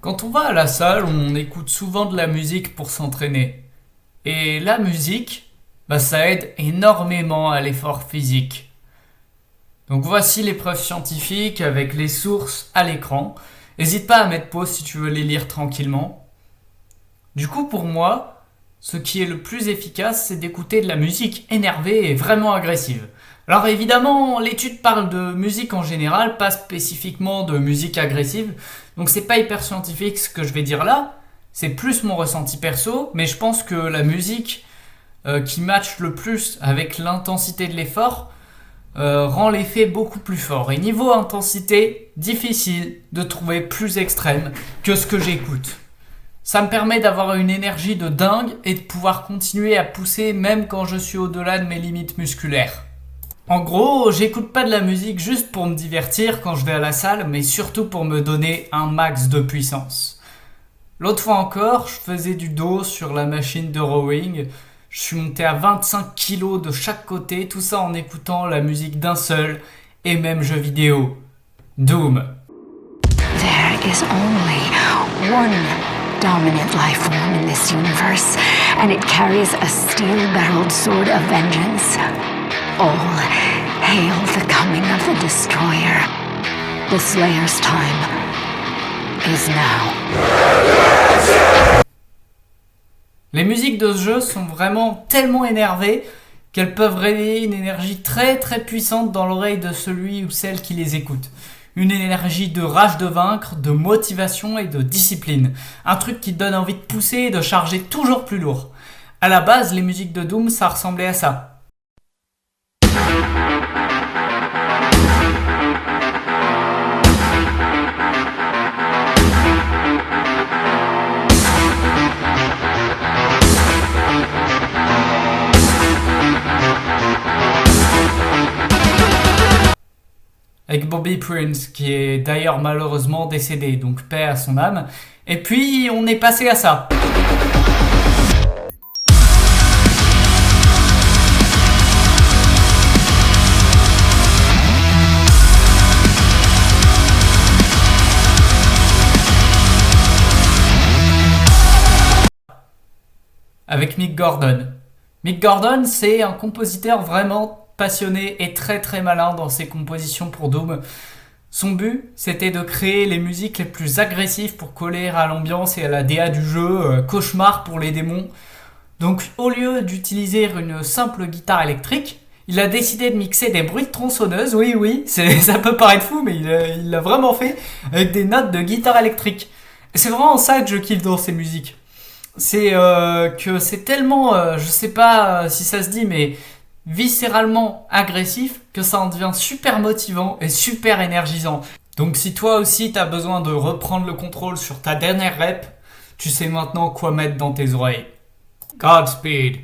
Quand on va à la salle, on écoute souvent de la musique pour s'entraîner. Et la musique, ça aide énormément à l'effort physique. Donc voici les preuves scientifiques avec les sources à l'écran. N'hésite pas à mettre pause si tu veux les lire tranquillement. Du coup, pour moi, ce qui est le plus efficace, c'est d'écouter de la musique énervée et vraiment agressive. Alors évidemment, l'étude parle de musique en général, pas spécifiquement de musique agressive, donc c'est pas hyper scientifique ce que je vais dire là, c'est plus mon ressenti perso, mais je pense que la musique qui matche le plus avec l'intensité de l'effort rend l'effet beaucoup plus fort. Et niveau intensité, difficile de trouver plus extrême que ce que j'écoute. Ça me permet d'avoir une énergie de dingue et de pouvoir continuer à pousser même quand je suis au-delà de mes limites musculaires. En gros, j'écoute pas de la musique juste pour me divertir quand je vais à la salle, mais surtout pour me donner un max de puissance. L'autre fois encore, je faisais du dos sur la machine de rowing. Je suis monté à 25 kilos de chaque côté, tout ça en écoutant la musique d'un seul et même jeu vidéo, Doom. There is only one dominant life form in this universe, and it carries a steel-barreled sword of vengeance. All hail the coming of the Destroyer. The Slayer's time is now. Les musiques de ce jeu sont vraiment tellement énervées qu'elles peuvent réveiller une énergie très très puissante dans l'oreille de celui ou celle qui les écoute. Une énergie de rage de vaincre, de motivation et de discipline. Un truc qui te donne envie de pousser et de charger toujours plus lourd. À la base, les musiques de Doom, ça ressemblait à ça. Avec Bobby Prince, qui est d'ailleurs malheureusement décédé, donc paix à son âme. Et puis, on est passé à ça. Avec Mick Gordon. Mick Gordon, c'est un compositeur vraiment passionné et très très malin dans ses compositions pour Doom. Son but, c'était de créer les musiques les plus agressives pour coller à l'ambiance et à la DA du jeu, cauchemar pour les démons. Donc au lieu d'utiliser une simple guitare électrique, il a décidé de mixer des bruits de tronçonneuse, oui, ça peut paraître fou, mais il l'a vraiment fait, avec des notes de guitare électrique. Et c'est vraiment ça que je kiffe dans ces musiques. C'est que c'est tellement, je sais pas si ça se dit, mais viscéralement agressif que ça en devient super motivant et super énergisant. Donc si toi aussi t'as besoin de reprendre le contrôle sur ta dernière rep, tu sais maintenant quoi mettre dans tes oreilles. Godspeed.